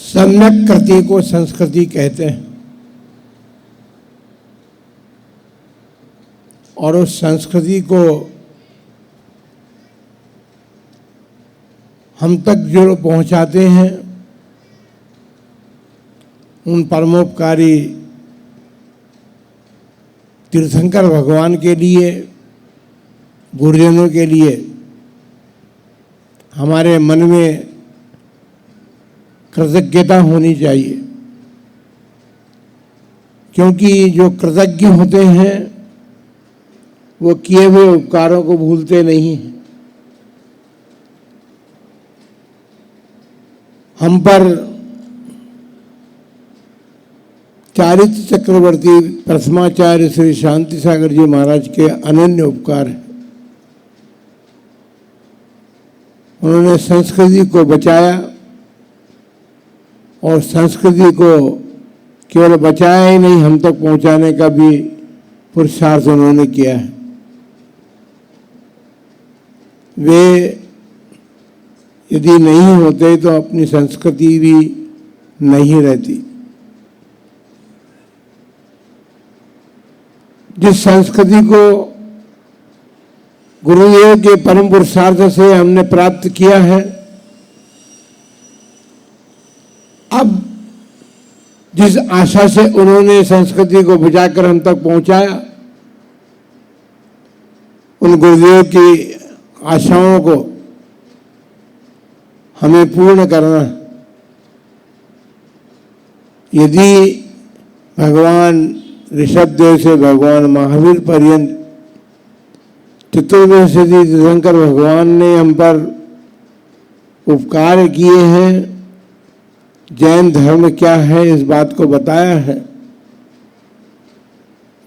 सम्यक कृति को संस्कृति कहते हैं और उस संस्कृति को हम तक जो पहुंचाते हैं उन परमोपकारी तीर्थंकर भगवान के लिए, गुरुजनों के लिए हमारे मन में कृतज्ञता होनी चाहिए, क्योंकि जो कृतज्ञ होते हैं वो किए हुए उपकारों को भूलते नहीं हैं। हम पर चारित्र चक्रवर्ती प्रथमाचार्य श्री शांति सागर जी महाराज के अनन्य उपकार है। उन्होंने संस्कृति को बचाया और संस्कृति को केवल बचाया ही नहीं, हम तक पहुंचाने का भी पुरुषार्थ उन्होंने किया है। वे यदि नहीं होते तो अपनी संस्कृति भी नहीं रहती। जिस संस्कृति को गुरुदेव के परम पुरुषार्थ से हमने प्राप्त किया है, अब जिस आशा से उन्होंने संस्कृति को बुझाकर हम तक पहुंचाया, उन गुरुदेव की आशाओं को हमें पूर्ण करना। यदि भगवान ऋषभदेव से भगवान महावीर पर्यंत चतुर्दशी तीर्थंकर भगवान ने हम पर उपकार किए हैं, जैन धर्म क्या है इस बात को बताया है,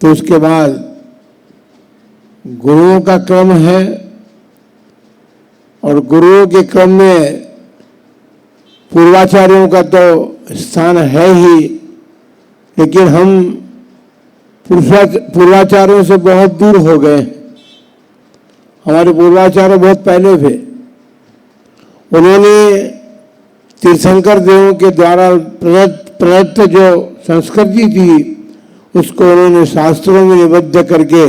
तो उसके बाद गुरुओं का क्रम है और गुरुओं के क्रम में पूर्वाचार्यों का तो स्थान है ही, लेकिन हम पूर्वाचार्यों से बहुत दूर हो गए। हमारे पूर्वाचार्य बहुत पहले थे। उन्होंने तीर्थंकर देवों के द्वारा प्रदत्त जो संस्कृति थी उसको उन्होंने शास्त्रों में निबद्ध करके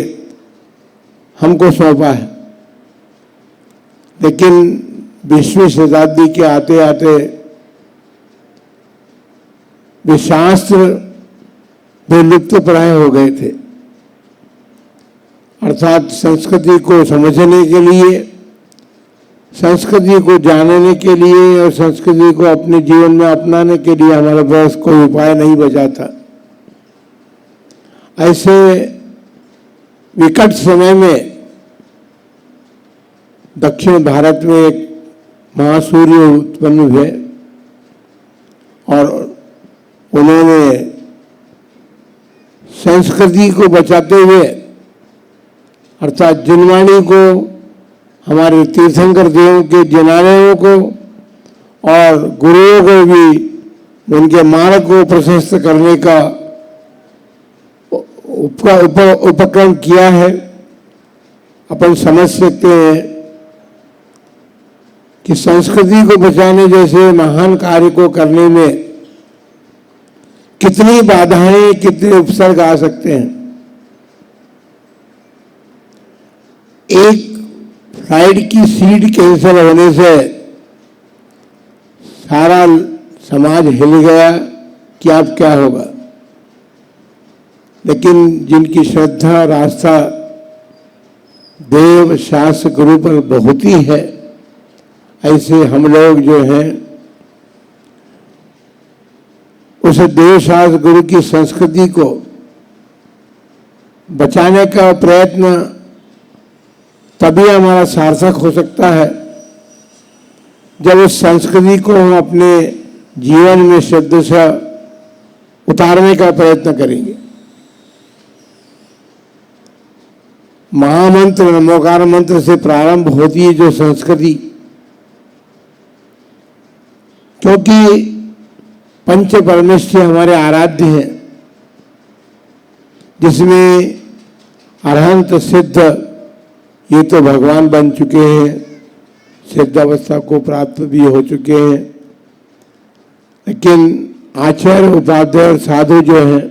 हमको सौंपा है। लेकिन 20वीं शताब्दी के आते आते वे शास्त्र विलुप्त प्राय हो गए थे। अर्थात संस्कृति को समझने के लिए, संस्कृति को जानने के लिए और संस्कृति को अपने जीवन में अपनाने के लिए हमारे पास कोई उपाय नहीं बचा था। ऐसे विकट समय में दक्षिण भारत में एक महासूर्य उत्पन्न हुए और उन्होंने संस्कृति को बचाते हुए, अर्थात जिनवाणी को, हमारे तीर्थंकर देवों के जिनालयों को और गुरुओं को भी उनके मार्ग को प्रशस्त करने का उपक्रम किया है। अपन समझ सकते हैं कि संस्कृति को बचाने जैसे महान कार्य को करने में कितनी बाधाएं, कितने उपसर्ग आ सकते हैं। एक फ्लाइट की सीट कैंसिल होने से सारा समाज हिल गया कि अब क्या होगा। लेकिन जिनकी श्रद्धा और आस्था देव शास्त्र गुरु पर बहुत ही है, ऐसे हम लोग जो हैं उस देव शास्त्र गुरु की संस्कृति को बचाने का प्रयत्न तभी हमारा सार्थक हो सकता है जब उस संस्कृति को हम अपने जीवन में श्रद्धा से उतारने का प्रयत्न करेंगे। महामंत्र नमोकार मंत्र से प्रारंभ होती है जो संस्कृति, क्योंकि पंच परमेश्वर हमारे आराध्य हैं, जिसमें अरहंत सिद्ध ये तो भगवान बन चुके हैं, सिद्धावस्था को प्राप्त भी हो चुके हैं। लेकिन आचार्य उपाध्याय और साधु जो हैं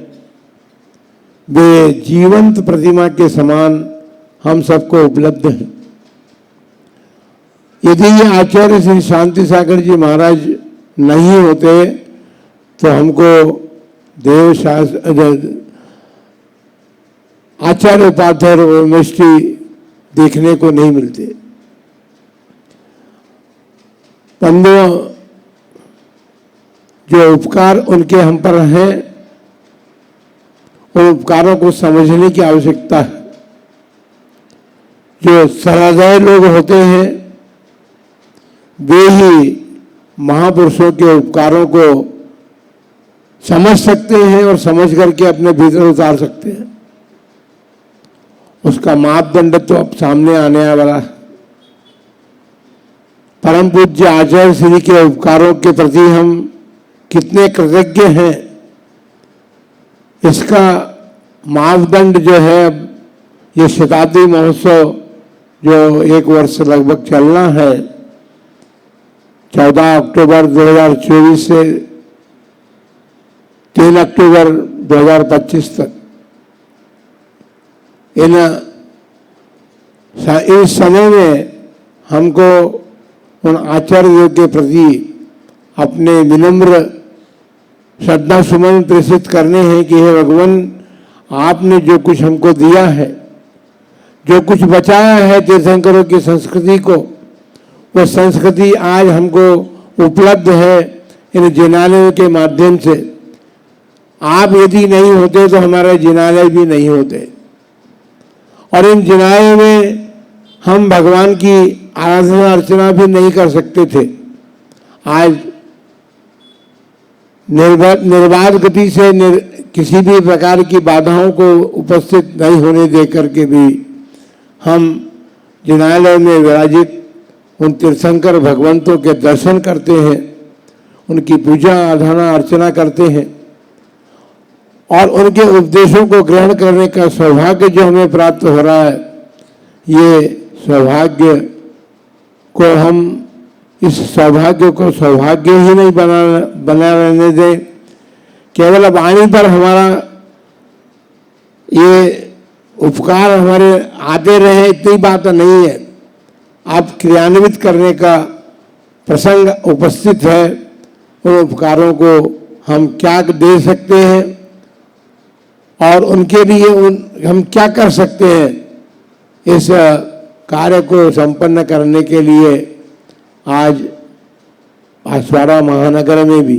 वे जीवंत प्रतिमा के समान हम सबको उपलब्ध हैं। यदि ये आचार्य श्री शांति सागर जी महाराज नहीं होते तो हमको देव शास्त्र आचार्य उपाध्याय और मिष्टि देखने को नहीं मिलते। पंद्रह जो उपकार उनके हम पर हैं, उन उपकारों को समझने की आवश्यकता है। जो सहृदय लोग होते हैं वे ही महापुरुषों के उपकारों को समझ सकते हैं और समझ करके अपने भीतर उतार सकते हैं। उसका मापदंड तो अब सामने आने वाला है। परम पूज्य आचार्य श्री के उपकारों के प्रति हम कितने कृतज्ञ हैं, इसका मापदंड जो है ये शताब्दी महोत्सव जो 1 वर्ष लगभग चलना है, 14 अक्टूबर 2024 से 3 अक्टूबर 2025 तक, इस समय में हमको उन आचार्यों के प्रति अपने विनम्र श्रद्धा सुमन प्रेषित करने हैं कि हे भगवान, आपने जो कुछ हमको दिया है, जो कुछ बचाया है तीर्थंकरों की संस्कृति को, वह संस्कृति आज हमको उपलब्ध है इन जिनालयों के माध्यम से। आप यदि नहीं होते तो हमारे जिनालय भी नहीं होते, और इन जिनालयों में हम भगवान की आराधना अर्चना भी नहीं कर सकते थे। आज निर्बाध गति से किसी भी प्रकार की बाधाओं को उपस्थित नहीं होने दे करके भी हम जिनालय में विराजित उन तीर्थंकर भगवंतों के दर्शन करते हैं, उनकी पूजा आराधना अर्चना करते हैं और उनके उपदेशों को ग्रहण करने का सौभाग्य जो हमें प्राप्त हो रहा है, ये सौभाग्य को हम इस सौभाग्य को सौभाग्य ही नहीं बना रहने दें। केवल वाणी पर हमारा ये उपकार हमारे आते रहे इतनी बात नहीं है। आप क्रियान्वित करने का प्रसंग उपस्थित है। उन उपकारों को हम क्या दे सकते हैं और उनके लिए हम क्या कर सकते हैं, इस कार्य को संपन्न करने के लिए आज बांसवाड़ा महानगर में भी,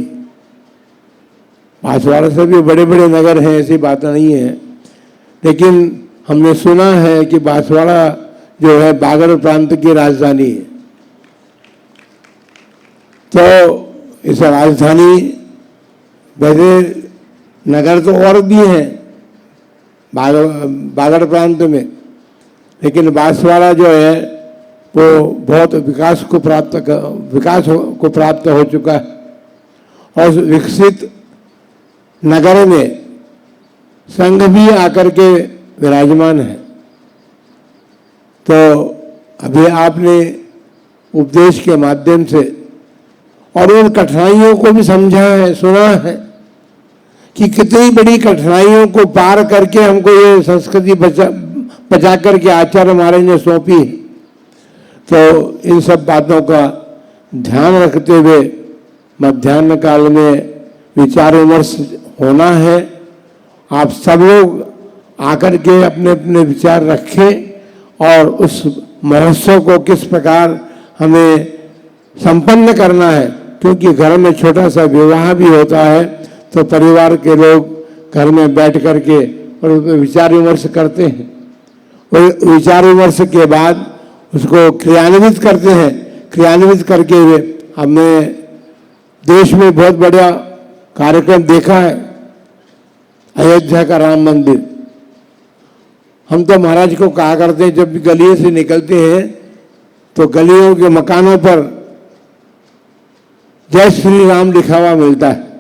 बांसवाड़ा से भी बड़े बड़े नगर हैं, ऐसी बात नहीं है, लेकिन हमने सुना है कि बांसवाड़ा जो है बागड़ प्रांत की राजधानी है। तो इस राजधानी, वैसे नगर तो और भी हैं बागड़ प्रांत में, लेकिन बांसवाड़ा जो है वो बहुत विकास को प्राप्त हो चुका है और विकसित नगर में संघ भी आकर के विराजमान है। तो अभी आपने उपदेश के माध्यम से और उन कठिनाइयों को भी समझा है, सुना है कि कितनी बड़ी कठिनाइयों को पार करके हमको ये संस्कृति बचा करके आचार्य महाराज ने सौंपी है। तो इन सब बातों का ध्यान रखते हुए मध्याह्न काल में विचार विमर्श होना है। आप सब लोग आकर के अपने अपने विचार रखें और उस महोत्सव को किस प्रकार हमें संपन्न करना है, क्योंकि घर में छोटा सा विवाह भी होता है तो परिवार के लोग घर में बैठ करके और विचार विमर्श करते हैं और विचार विमर्श के बाद उसको क्रियान्वित करते हैं। क्रियान्वित करके हमने देश में बहुत बड़ा कार्यक्रम देखा है, अयोध्या का राम मंदिर। हम तो महाराज को कहा करते हैं, जब भी गलियों से निकलते हैं तो गलियों के मकानों पर जय श्री राम लिखा हुआ मिलता है।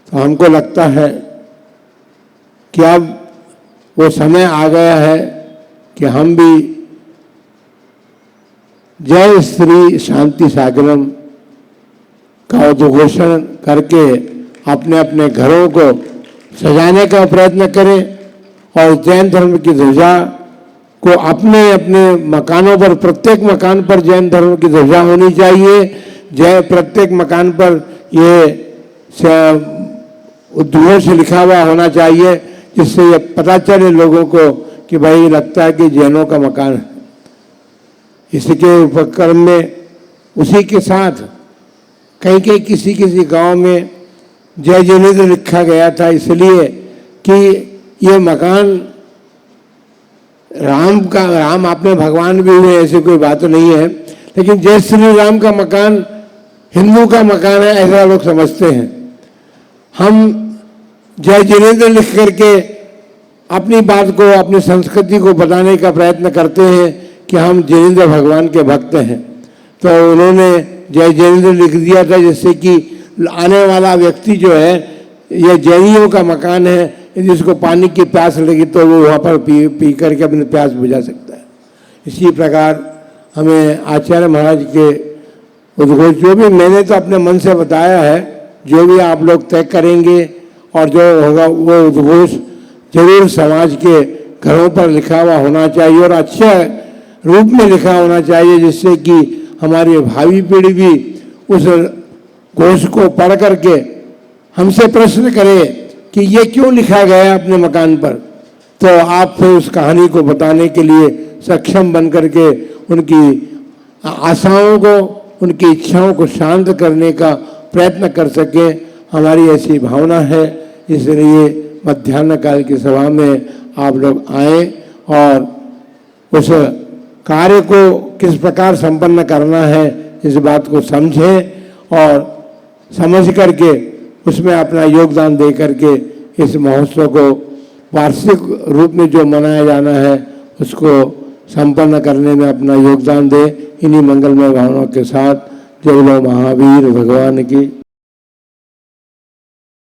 तो हमको लगता है कि अब वो समय आ गया है कि हम भी जय श्री शांति सागरम का उद्घोषण करके अपने अपने घरों को सजाने का प्रयत्न करें और जैन धर्म की ध्वजा को अपने अपने मकानों पर, प्रत्येक मकान पर जैन धर्म की ध्वजा होनी चाहिए। प्रत्येक मकान पर ये उद्घोष लिखा हुआ होना चाहिए, जिससे ये पता चले लोगों को कि भाई लगता है कि जैनों का मकान है। इसके उपक्रम में उसी के साथ कहीं कहीं किसी किसी गांव में जय जिनेन्द्र लिखा गया था, इसलिए कि ये मकान राम अपने भगवान भी हुए, ऐसी कोई बात नहीं है, लेकिन जय श्री राम का मकान हिंदू का मकान है, ऐसा लोग समझते हैं। हम जय जिनेन्द्र लिख करके अपनी बात को, अपनी संस्कृति को बताने का प्रयत्न करते हैं कि हम जिनेन्द्र भगवान के भक्त हैं। तो उन्होंने जय जिनेन्द्र लिख दिया था, जिससे कि आने वाला व्यक्ति जो है, ये जैनियों का मकान है, जिसको पानी की प्यास लगी तो वो वहाँ पर पी करके अपनी प्यास बुझा सकता है। इसी प्रकार हमें आचार्य महाराज के उद्घोष, जो भी मैंने तो अपने मन से बताया है, जो भी आप लोग तय करेंगे और जो होगा वो उद्घोष जरूर समाज के घरों पर लिखा हुआ होना चाहिए और अच्छे रूप में लिखा होना चाहिए, जिससे कि हमारी भावी पीढ़ी भी उस घोष को पढ़ करके हमसे प्रश्न करे कि ये क्यों लिखा गया है अपने मकान पर। तो आप फिर उस कहानी को बताने के लिए सक्षम बन करके उनकी आशाओं को, उनकी इच्छाओं को शांत करने का प्रयत्न कर सके, हमारी ऐसी भावना है। इसलिए मध्याह्न काल की सभा में आप लोग आए और उस कार्य को किस प्रकार संपन्न करना है इस बात को समझें और समझ करके उसमें अपना योगदान दे करके इस महोत्सव को वार्षिक रूप में जो मनाया जाना है उसको संपन्न करने में अपना योगदान दे। इन्हीं मंगलमय भावनाओं के साथ जय बोलो महावीर भगवान की।